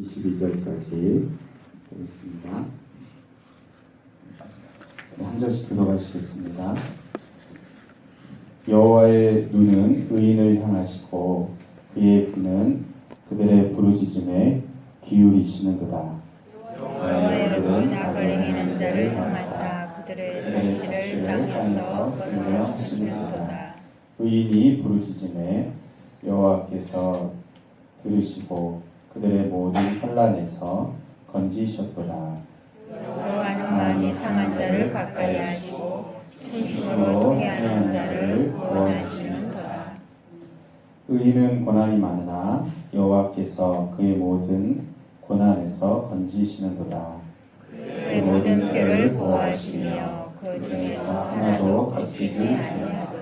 22절까지 되겠습니다. 한 절씩 들어가시겠습니다. 여호와의 눈은 의인을 향하시고 그의 귀는 그들의 부르짖음에 기울이시는도다. 여호와의 눈은 악을 행하는 자를 향하사 그들의 사치를 땅에서 끊어하시는도다. 의인이 부르짖음에 여호와께서 들으시고 그들의 모든 환난에서 건지셨도다. 여호와는 마음이 상한 자를 가까이 하시고 충심으로 통회하는 자를 구원하시는도다. 의인은 고난이 많으나 여호와께서 그의 모든 고난에서 건지시는도다. 그의 모든 뼈를 보호하시며 그 중에서 하나도 걷히지 아니하도다.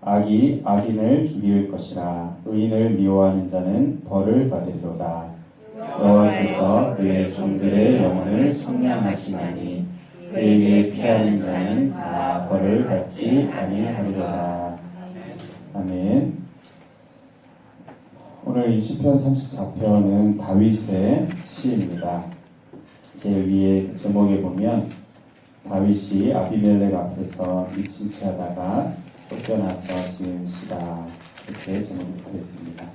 악이 악인을 죽일 것이라. 의인을 미워하는 자는 벌을 받으리로다. 여호와께서 그의 종들의 영혼을 속량하시나니 그에게 피하는 자는 다 벌을 받지 아니하리로다. 아멘. 오늘 이 시편 34편은 다윗의 시입니다. 제 위에 제목에 보면 다윗이 아비멜렉 앞에서 미친 채 하다가 쫓겨나서 지은 시다, 이렇게 제목이 되겠습니다.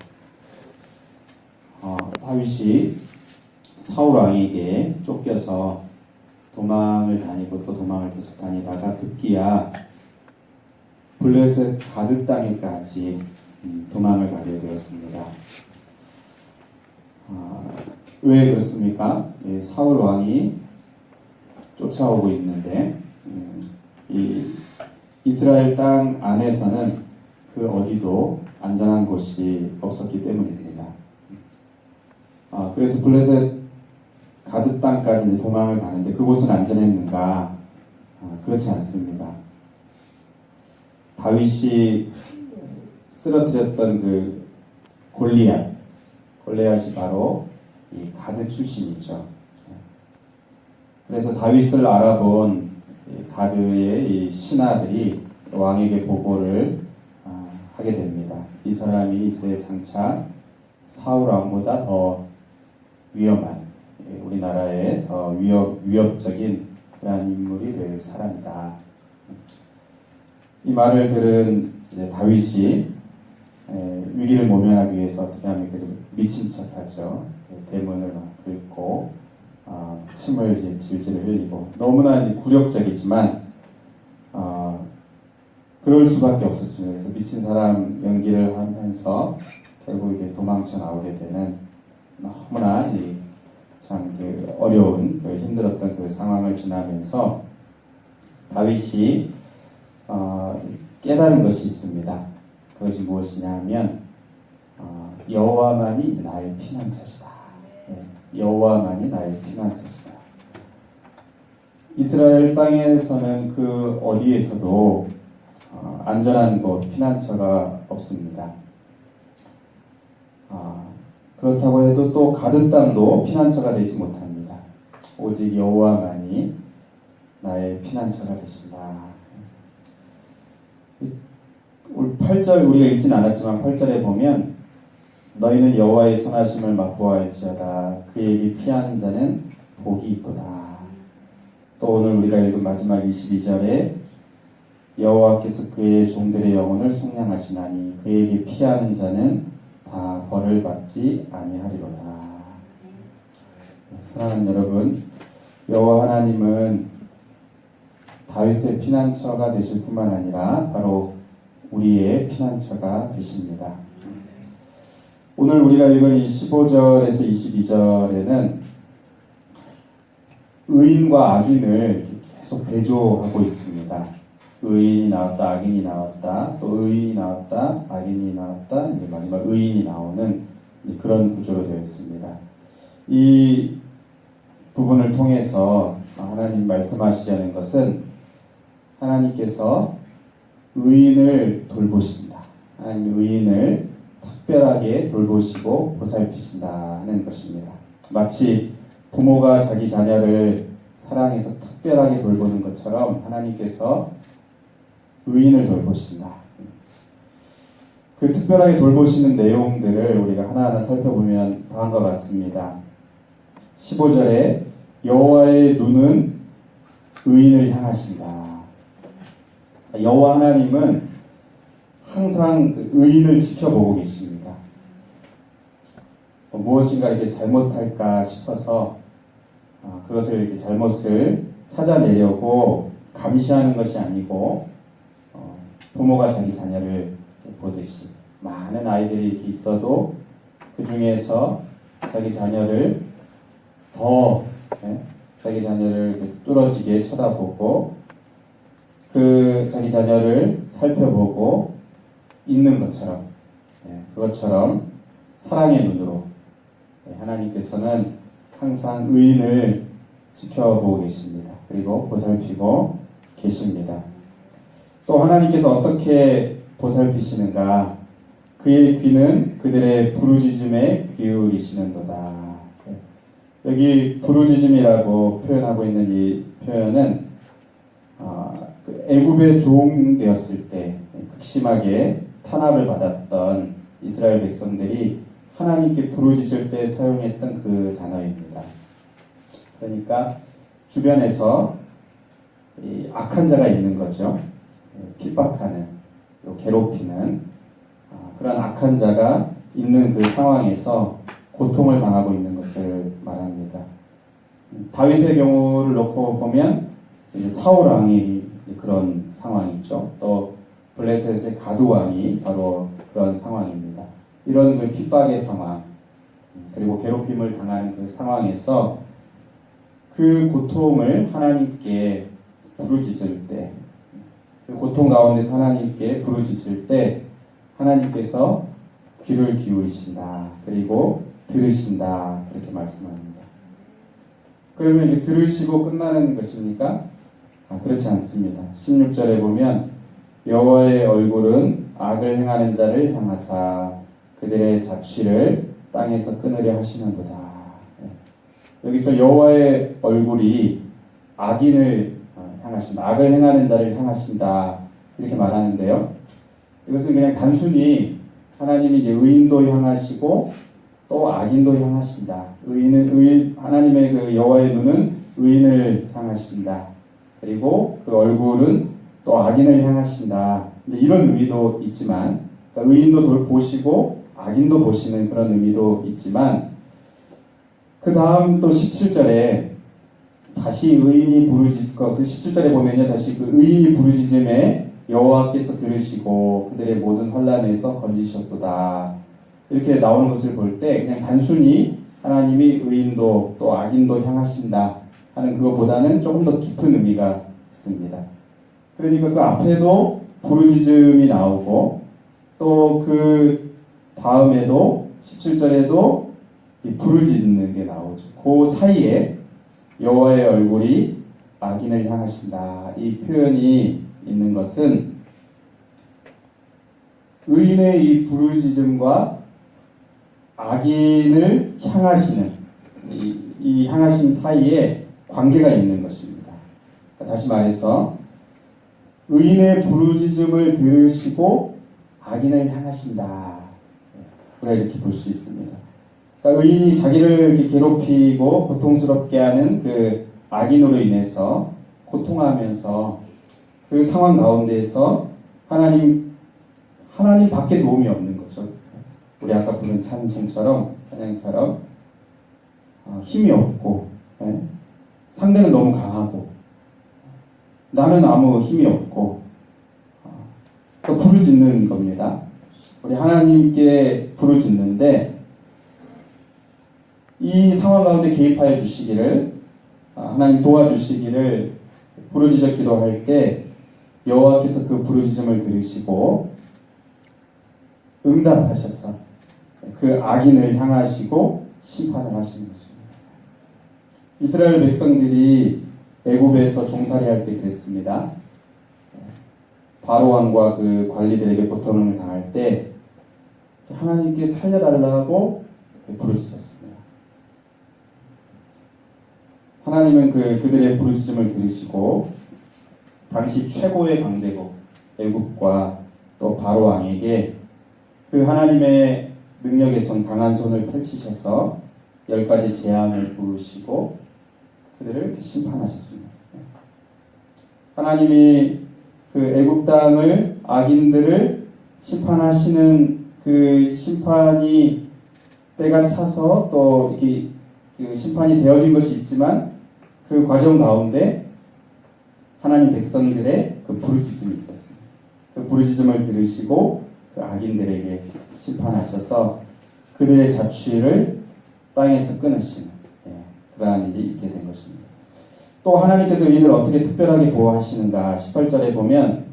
다윗이 사울 왕에게 쫓겨서 도망을 다니고 또 도망을 계속 다니다가 급기야 블레셋 가드 땅에까지 도망을 가게 되었습니다. 왜 그렇습니까? 사울 왕이 쫓아오고 있는데 이 이스라엘 땅 안에서는 그 어디도 안전한 곳이 없었기 때문입니다. 그래서 블레셋 가드 땅까지 도망을 가는데 그곳은 안전했는가? 그렇지 않습니다. 다윗이 쓰러뜨렸던 그 골리앗이 바로 이 가드 출신이죠. 그래서 다윗을 알아본 가드의 이 신하들이 왕에게 보고를 하게 됩니다. 이 사람이 이제 장차 사울 왕보다 더 위험한, 우리나라에 더 위협적인 그런 인물이 될 사람이다. 이 말을 들은 이제 다윗이 위기를 모면하기 위해서 어떻게 하면 미친 척하죠. 대문을 막 긁고 침을 이제 질질 흘리고 너무나 이제 굴욕적이지만 그럴 수밖에 없었습니다. 그래서 미친 사람 연기를 하면서 결국 이제 도망쳐 나오게 되는 너무나 참 어려운 힘들었던 그 상황을 지나면서 다윗이 깨달은 것이 있습니다. 그것이 무엇이냐면 여호와만이 이제 나의 피난처시다. 여호와만이 나의 피난처시다. 이스라엘 땅에서는 그 어디에서도 안전한 곳, 피난처가 없습니다. 그렇다고 해도 또 가드 땅도 피난처가 되지 못합니다. 오직 여호와만이 나의 피난처가 되신다. 8절 우리가 읽진 않았지만 8절에 보면 너희는 여호와의 선하심을 맛보아할지어다. 그에게 피하는 자는 복이 있도다. 또 오늘 우리가 읽은 마지막 22절에 여호와께서 그의 종들의 영혼을 속량하시나니 그에게 피하는 자는 다 벌을 받지 아니하리로다. 사랑하는 여러분, 여호와 하나님은 다윗의 피난처가 되실 뿐만 아니라 바로 우리의 피난처가 되십니다. 오늘 우리가 읽은 이 15절에서 22절에는 의인과 악인을 계속 대조하고 있습니다. 의인이 나왔다, 악인이 나왔다, 또 의인이 나왔다, 악인이 나왔다, 이제 마지막 의인이 나오는 그런 구조로 되어 있습니다. 이 부분을 통해서 하나님 말씀하시려는 것은 하나님께서 의인을 돌보신다. 하나님 의인을 특별하게 돌보시고 보살피신다는 것입니다. 마치 부모가 자기 자녀를 사랑해서 특별하게 돌보는 것처럼 하나님께서 의인을 돌보신다. 그 특별하게 돌보시는 내용들을 우리가 하나하나 살펴보면 다음과 같습니다. 15절에 여호와의 눈은 의인을 향하신다. 여호와 하나님은 항상 그 의인을 지켜보고 계십니다. 무엇인가 이렇게 잘못할까 싶어서 그것을 이렇게 잘못을 찾아내려고 감시하는 것이 아니고 부모가 자기 자녀를 보듯이 많은 아이들이 이렇게 있어도 그 중에서 자기 자녀를 더 자기 자녀를 뚫어지게 쳐다보고 그 자기 자녀를 살펴보고 있는 것처럼 그것처럼 사랑의 눈으로 하나님께서는 항상 의인을 지켜보고 계십니다. 그리고 보살피고 계십니다. 또 하나님께서 어떻게 보살피시는가? 그의 귀는 그들의 부르짖음에 기울이시는도다. 여기 부르짖음이라고 표현하고 있는 이 표현은 애굽의 종되었을 때 극심하게 탄압을 받았던 이스라엘 백성들이 하나님께 부르짖을 때 사용했던 그 단어입니다. 그러니까 주변에서 악한 자가 있는 거죠. 핍박하는, 괴롭히는 그런 악한 자가 있는 그 상황에서 고통을 당하고 있는 것을 말합니다. 다윗의 경우를 놓고 보면 이제 사울 왕이 그런 상황이죠. 또 블레셋의 가드 왕이 바로 그런 상황입니다. 이런 그 핍박의 상황 그리고 괴롭힘을 당하는 그 상황에서 그 고통을 하나님께 부르짖을 때, 그 고통 가운데서 하나님께 부르짖을 때 하나님께서 귀를 기울이신다. 그리고 들으신다. 그렇게 말씀합니다. 그러면 이게 들으시고 끝나는 것입니까? 그렇지 않습니다. 16절에 보면 여호와의 얼굴은 악을 행하는 자를 향하사 그들의 자취를 땅에서 끊으려 하시는도다. 여기서 여호와의 얼굴이 악인을 향하신다. 악을 행하는 자를 향하신다. 이렇게 말하는데요. 이것은 그냥 단순히 하나님이 이제 의인도 향하시고 또 악인도 향하신다. 하나님의 그 여호와의 눈은 의인을 향하신다. 그리고 그 얼굴은 또 악인을 향하신다. 이런 의미도 있지만, 그러니까 의인도 보시고 악인도 보시는 그런 의미도 있지만, 그 다음 또 17절에 다시 의인이 부르짖고, 그 17절에 보면요, 다시 그 의인이 부르짖음에 여호와께서 들으시고 그들의 모든 환난에서 건지셨도다. 이렇게 나오는 것을 볼 때 그냥 단순히 하나님이 의인도 또 악인도 향하신다 하는 그것보다는 조금 더 깊은 의미가 있습니다. 그러니까 그 앞에도 부르짖음이 나오고 또 그 다음에도 17절에도 부르짖는 게 나오죠. 그 사이에 여호와의 얼굴이 악인을 향하신다. 이 표현이 있는 것은 의인의 이 부르짖음과 악인을 향하시는 이 향하신 사이에 관계가 있는 것입니다. 그러니까 다시 말해서 의인의 부르짖음을 들으시고 악인을 향하신다. 우리가 이렇게 볼 수 있습니다. 그러니까 의인이 자기를 이렇게 괴롭히고 고통스럽게 하는 그 악인으로 인해서 고통하면서 그 상황 가운데에서 하나님 밖에 도움이 없는 거죠. 우리 아까 부른 찬양처럼 힘이 없고 상대는 너무 강하고 나는 아무 힘이 없고 부르짖는 겁니다. 우리 하나님께 부르짖는데 이 상황 가운데 개입하여 주시기를 하나님 도와주시기를 부르짖어 기도할 때 여호와께서 그 부르짖음을 들으시고 응답하셔서 그 악인을 향하시고 심판을 하시는 것입니다. 이스라엘 백성들이 애굽에서 종살이할 때 그랬습니다. 바로 왕과 그 관리들에게 고통을 당할 때 하나님께 살려달라고 부르짖었습니다. 하나님은 그들의 부르짖음을 들으시고 당시 최고의 강대국 애굽과 또 바로 왕에게 그 하나님의 능력의 손, 강한 손을 펼치셔서 10가지 재앙을 부으시고 그들을 이렇게 심판하셨습니다. 하나님이 그 애굽 땅을 악인들을 심판하시는 그 심판이 때가 차서 또 이렇게 그 심판이 되어진 것이 있지만 그 과정 가운데 하나님 백성들의 그 부르짖음이 있었습니다. 그 부르짖음을 들으시고 그 악인들에게 심판하셔서 그들의 자취를 땅에서 끊으시는 그러한 일이 있게 된 것입니다. 또 하나님께서 의인을 어떻게 특별하게 보호하시는가 18절에 보면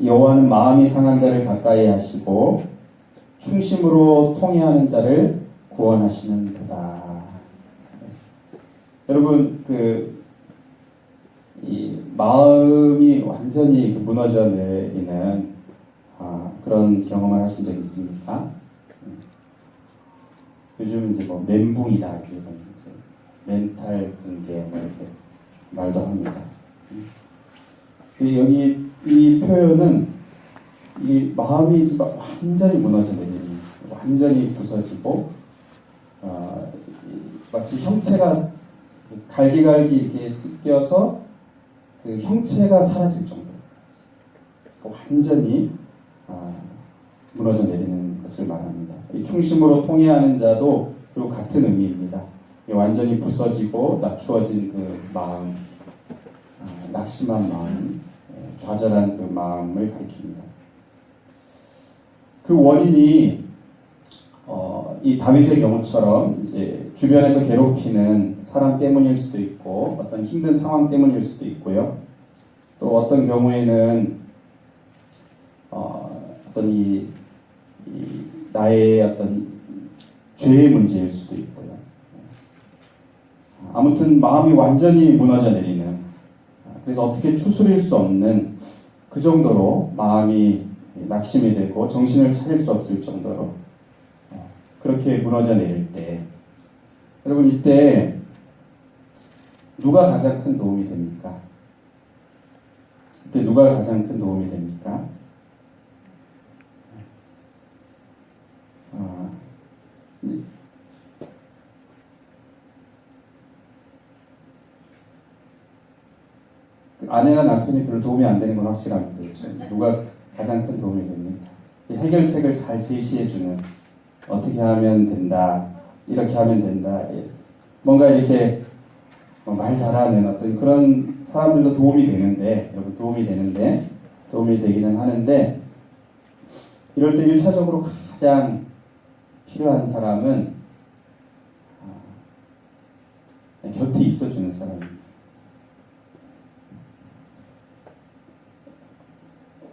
여호와는 마음이 상한 자를 가까이 하시고 충심으로 통회하는 자를 구원하시는도다. 여러분 이 마음이 완전히 무너져 내리는 그런 경험을 하신 적 있습니까? 요즘 이제 뭐 멘붕이다 이런 이제 멘탈 붕괴 뭐 이렇게 말도 합니다. 여기 이 표현은 이 마음이 완전히 무너져 내리는, 완전히 부서지고 마치 형체가 갈기갈기 이렇게 찢겨서 그 형체가 사라질 정도로 완전히 무너져 내리는 것을 말합니다. 이 충심으로 통회하는 자도 그리고 같은 의미입니다. 완전히 부서지고 낮추어진 그 마음, 낙심한 마음, 좌절한 그 마음을 가리킵니다. 그 원인이 이 다윗의 경우처럼 이제 주변에서 괴롭히는 사람 때문일 수도 있고 어떤 힘든 상황 때문일 수도 있고요. 또 어떤 경우에는 어떤 이 나의 어떤 죄의 문제일 수도 있고요. 아무튼 마음이 완전히 무너져 내리는, 그래서 어떻게 추스릴 수 없는 그 정도로 마음이 낙심이 되고 정신을 차릴 수 없을 정도로 그렇게 무너져 내릴 때, 여러분 이때 누가 가장 큰 도움이 됩니까? 이때 누가 가장 큰 도움이 됩니까? 아내나 남편이 별로 도움이 안 되는 건 확실합니다. 그렇죠? 누가 가장 큰 도움이 됩니까? 해결책을 잘 제시해주는, 어떻게 하면 된다, 이렇게 하면 된다, 뭔가 이렇게 말 잘하는 어떤 그런 사람들도 도움이 되는데, 여러분 도움이 되기는 하는데, 이럴 때 1차적으로 가장 필요한 사람은 곁에 있어주는 사람입니다.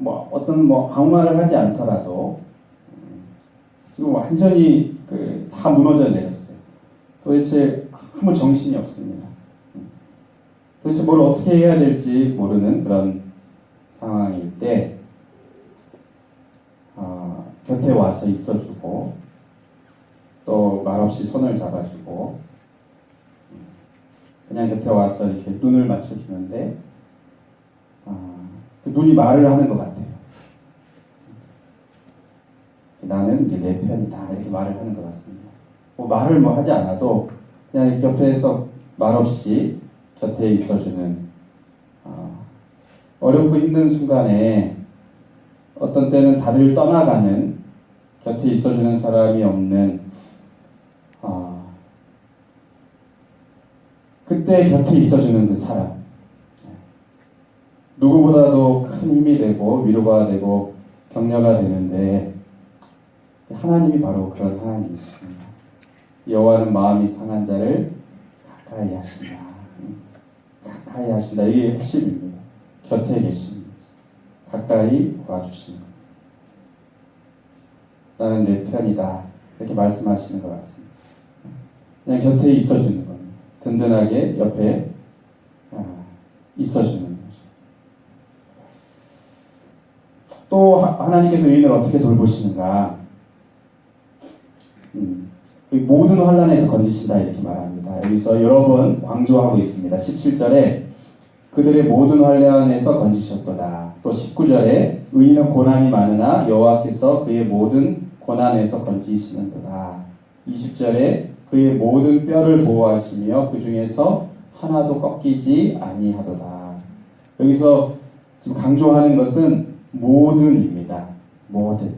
어떤 아무 말을 하지 않더라도 지금 완전히 다 무너져 내렸어요. 도대체 아무 정신이 없습니다. 도대체 뭘 어떻게 해야 될지 모르는 그런 상황일 때 곁에 와서 있어주고 또 말없이 손을 잡아주고 그냥 곁에 와서 이렇게 눈을 맞춰주는데 그 눈이 말을 하는 것 같아요. 나는 이게 내 편이다 이렇게 말을 하는 것 같습니다. 말을 하지 않아도 그냥 곁에서 말없이 곁에 있어주는, 어렵고 힘든 순간에 어떤 때는 다들 떠나가는, 곁에 있어주는 사람이 없는, 그때 곁에 있어주는 그 사람, 누구보다도 큰 힘이 되고 위로가 되고 격려가 되는데 하나님이 바로 그런 하나님이십니다. 여호와는 마음이 상한 자를 가까이 하신다. 가까이 하신다. 이게 핵심입니다. 곁에 계십니다. 가까이 와주시는 것. 나는 내 편이다. 이렇게 말씀하시는 것 같습니다. 그냥 곁에 있어주는 겁니다. 든든하게 옆에 있어주는 거죠. 또 하나님께서 의인을 어떻게 돌보시는가? 모든 환난에서 건지신다 이렇게 말합니다. 여기서 여러 번 강조하고 있습니다. 17절에 그들의 모든 환난에서 건지셨도다. 또 19절에 의인은 고난이 많으나 여호와께서 그의 모든 고난에서 건지시는도다. 20절에 그의 모든 뼈를 보호하시며 그 중에서 하나도 꺾이지 아니하도다. 여기서 지금 강조하는 것은 모든입니다. 모든.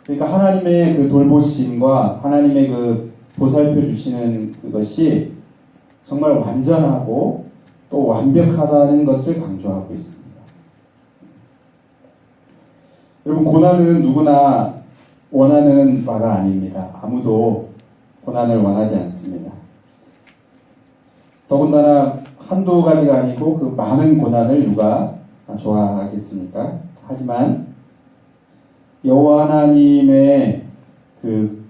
그러니까 하나님의 그 돌보심과 하나님의 그 보살펴 주시는 그것이 정말 완전하고 또 완벽하다는 것을 강조하고 있습니다. 여러분, 고난은 누구나 원하는 바가 아닙니다. 아무도 고난을 원하지 않습니다. 더군다나 한두 가지가 아니고 그 많은 고난을 누가 좋아하겠습니까? 하지만 여호와 하나님의 그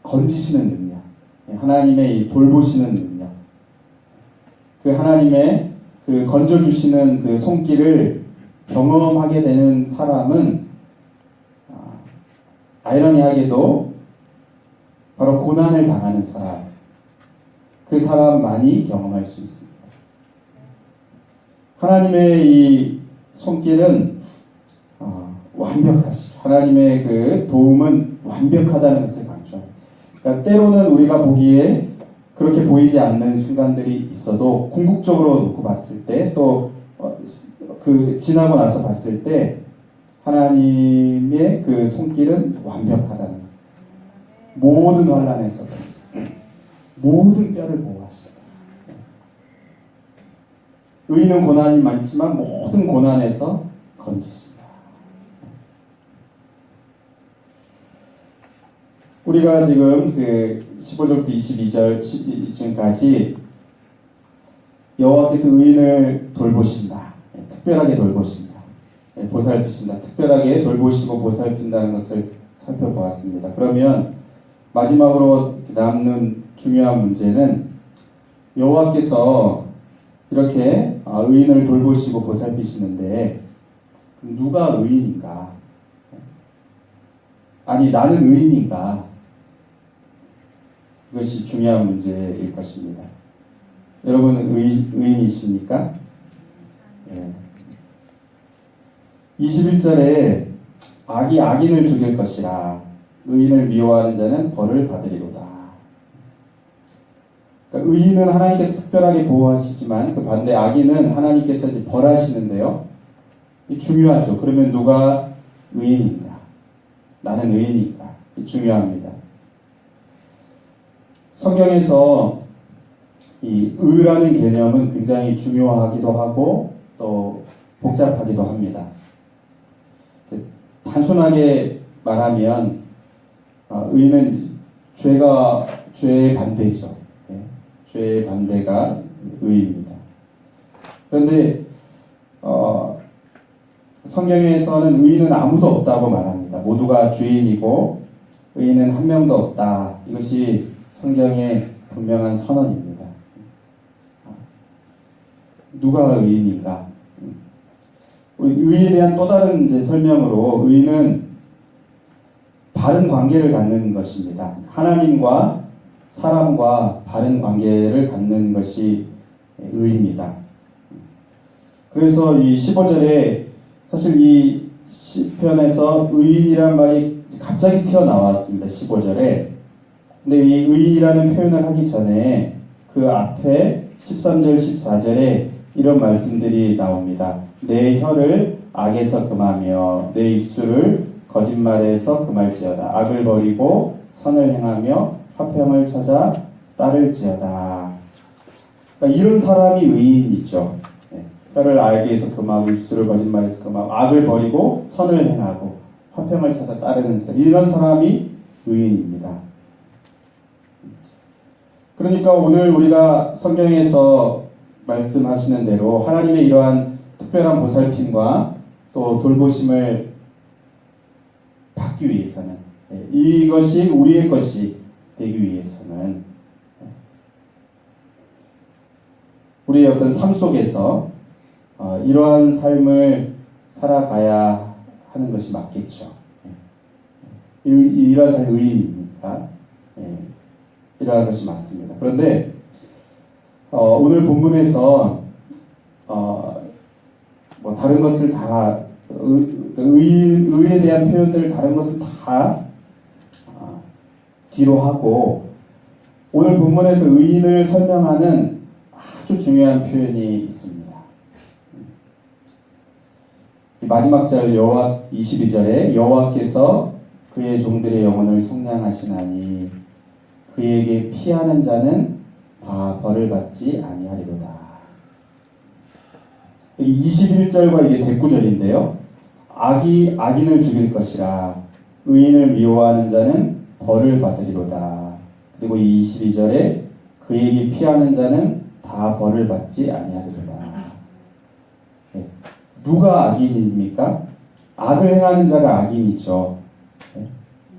건지시는 능력, 하나님의 이 돌보시는 능력, 그 하나님의 그 건져주시는 그 손길을 경험하게 되는 사람은 아이러니하게도 바로 고난을 당하는 사람, 그 사람만이 경험할 수 있습니다. 하나님의 이 손길은 완벽하시, 하나님의 그 도움은 완벽하다는 것을 강조합니다. 그러니까 때로는 우리가 보기에 그렇게 보이지 않는 순간들이 있어도 궁극적으로 놓고 봤을 때 또 그 지나고 나서 봤을 때 하나님의 그 손길은 완벽하다는 것. 모든 환난에서 모든 뼈를 보호하시다. 의인은 고난이 많지만 모든 고난에서 건지신다. 우리가 지금 그 15절부터 22절 지금까지 여호와께서 의인을 돌보신다. 특별하게 돌보신다. 보살피신다. 특별하게 돌보시고 보살핀다는 것을 살펴보았습니다. 그러면 마지막으로 남는 중요한 문제는 여호와께서 이렇게 의인을 돌보시고 보살피시는데 누가 의인인가? 아니, 나는 의인인가? 그것이 중요한 문제일 것입니다. 여러분은 의인이십니까? 네. 21절에 악이 악인을 죽일 것이라 의인을 미워하는 자는 벌을 받으리로다. 그러니까 의인은 하나님께서 특별하게 보호하시지만 그 반대 악인은 하나님께서 이제 벌하시는데요. 이 중요하죠. 그러면 누가 의인인가? 나는 의인인가? 이 중요합니다. 성경에서 이 의라는 개념은 굉장히 중요하기도 하고 또 복잡하기도 합니다. 단순하게 말하면 의는 죄의 반대죠. 죄의 반대가 의입니다. 그런데 성경에서는 의인은 아무도 없다고 말합니다. 모두가 죄인이고 의인은 한 명도 없다. 이것이 성경의 분명한 선언입니다. 누가 의인인가? 의에 대한 또 다른 이제 설명으로 의는 바른 관계를 갖는 것입니다. 하나님과 사람과 바른 관계를 갖는 것이 의입니다. 그래서 이 15절에 사실 이 시편에서 의인이란 말이 갑자기 튀어나왔습니다. 15절에. 근데 이 의인이라는 표현을 하기 전에 그 앞에 13절, 14절에 이런 말씀들이 나옵니다. 내 혀를 악에서 금하며 내 입술을 거짓말에서 금할지어다. 악을 버리고 선을 행하며 화평을 찾아 따를지어다. 그러니까 이런 사람이 의인이죠. 혀를 악에서 금하고 입술을 거짓말에서 금하고 악을 버리고 선을 행하고 화평을 찾아 따르는 사람, 이런 사람이 의인입니다. 그러니까 오늘 우리가 성경에서 말씀하시는 대로 하나님의 이러한 특별한 보살핌과 또 돌보심을 받기 위해서는, 이것이 우리의 것이 되기 위해서는 우리의 어떤 삶 속에서 이러한 삶을 살아가야 하는 것이 맞겠죠. 이러한 삶이 의인입니까? 이러한 것이 맞습니다. 그런데 오늘 본문에서 다른 것을 다 의에 대한 표현들 다른 것을 다 뒤로 하고 오늘 본문에서 의인을 설명하는 아주 중요한 표현이 있습니다. 마지막 절 여호와 22절에 여호와께서 그의 종들의 영혼을 속량하시나니 그에게 피하는 자는 다 벌을 받지 아니하리로다. 21절과 이게 대꾸절인데요. 악인을 죽일 것이라 의인을 미워하는 자는 벌을 받으리로다. 그리고 이 22절에 그에게 피하는 자는 다 벌을 받지 아니하리로다. 네. 누가 악인입니까? 악을 행하는 자가 악인이죠. 네.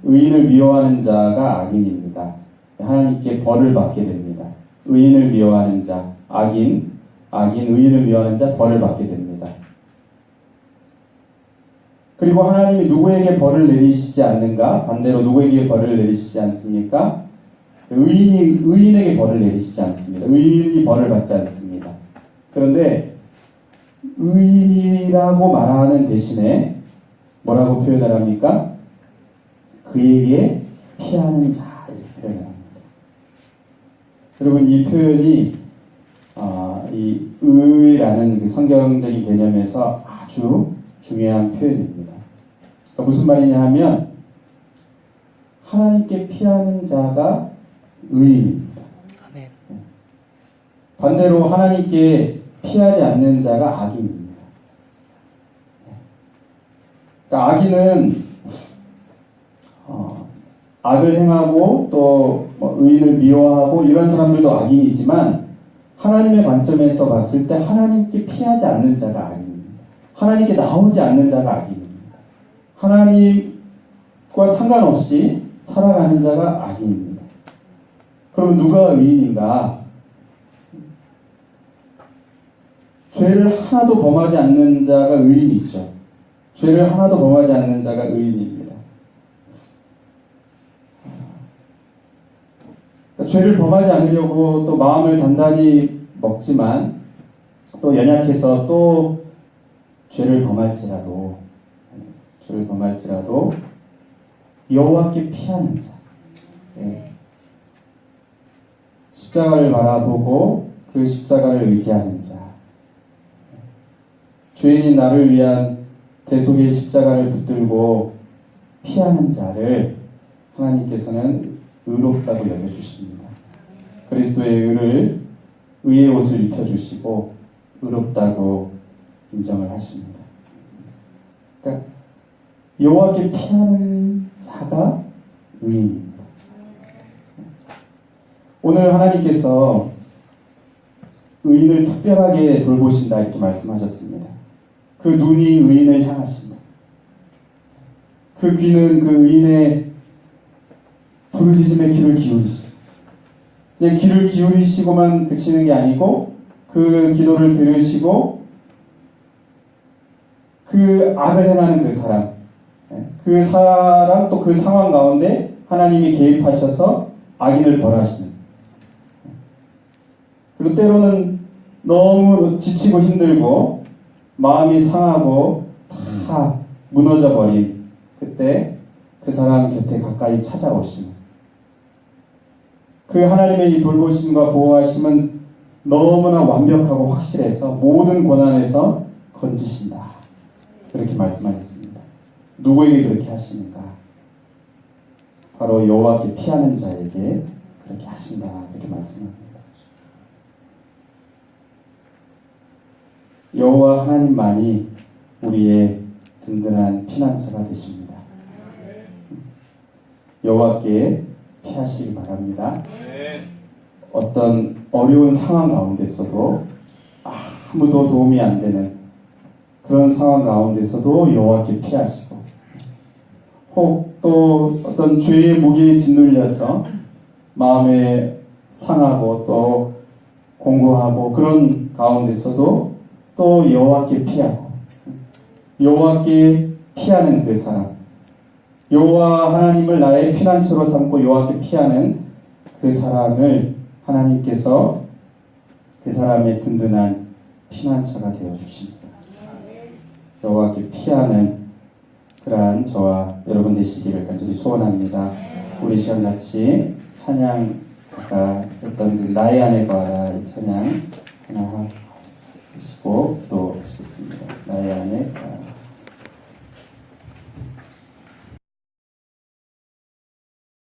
의인을 미워하는 자가 악인입니다. 하나님께 벌을 받게 됩니다. 의인을 미워하는 자, 악인, 의인을 미워하는 자 벌을 받게 됩니다. 그리고 하나님이 누구에게 벌을 내리시지 않는가? 반대로 누구에게 벌을 내리시지 않습니까? 의인에게 벌을 내리시지 않습니다. 의인이 벌을 받지 않습니다. 그런데 의인이라고 말하는 대신에 뭐라고 표현을 합니까? 그에게 피하는 자 이렇게 표현을 합니다. 여러분 이 표현이 이 의라는 그 성경적인 개념에서 아주 중요한 표현입니다. 그러니까 무슨 말이냐 하면 하나님께 피하는 자가 의인입니다. 아멘. 반대로 하나님께 피하지 않는 자가 악인입니다. 그러니까 악인은 악을 행하고 또 의인을 미워하고 이런 사람들도 악인이지만 하나님의 관점에서 봤을 때 하나님께 피하지 않는 자가 악인입니다. 하나님께 나오지 않는 자가 악인입니다. 하나님과 상관없이 살아가는 자가 악인입니다. 그럼 누가 의인인가? 죄를 하나도 범하지 않는 자가 의인이죠. 죄를 하나도 범하지 않는 자가 의인입니다. 죄를 범하지 않으려고 또 마음을 단단히 먹지만 또 연약해서 또 죄를 범할지라도 여호와께 피하는 자, 십자가를 바라보고 그 십자가를 의지하는 자, 죄인인 나를 위한 대속의 십자가를 붙들고 피하는 자를 하나님께서는 의롭다고 여겨주십니다. 그리스도의 의의 옷을 입혀주시고 의롭다고 인정을 하십니다. 그러니까 여호와께 피하는 자가 의인입니다. 오늘 하나님께서 의인을 특별하게 돌보신다 이렇게 말씀하셨습니다. 그 눈이 의인을 향하신다. 그 귀는 그 의인의 부르짖음에 귀를 기울이시고 그냥 귀를 기울이시고만 그치는 게 아니고 그 기도를 들으시고 그 악을 행하는 그 사람 또 그 상황 가운데 하나님이 개입하셔서 악인을 벌하시는 그리고 때로는 너무 지치고 힘들고 마음이 상하고 다 무너져 버린 그때 그 사람 곁에 가까이 찾아오시는 그 하나님의 이 돌보심과 보호하심은 너무나 완벽하고 확실해서 모든 고난에서 건지신다. 그렇게 말씀하셨습니다. 누구에게 그렇게 하시는가? 바로 여호와께 피하는 자에게 그렇게 하신다. 이렇게 말씀합니다. 여호와 하나님만이 우리의 든든한 피난처가 되십니다. 여호와께 피하시기 바랍니다. 어떤 어려운 상황 가운데서도 아무도 도움이 안 되는 그런 상황 가운데서도 여호와께 피하시고 혹 또 어떤 죄의 무게에 짓눌려서 마음에 상하고 또 공고하고 그런 가운데서도 또 여호와께 피하고 여호와께 피하는 그 사람 여호와 하나님을 나의 피난처로 삼고 여호와께 피하는 그 사람을 하나님께서 그 사람의 든든한 피난처가 되어 주십니다. 여호와께 피하는 그러한 저와 여러분 되시기를 간절히 소원합니다. 우리 시간 같이 찬양 아까 했던 그 나의 안에 거하라 이 찬양 하나 하시고 기도하시겠습니다. 나의 안에 거하라.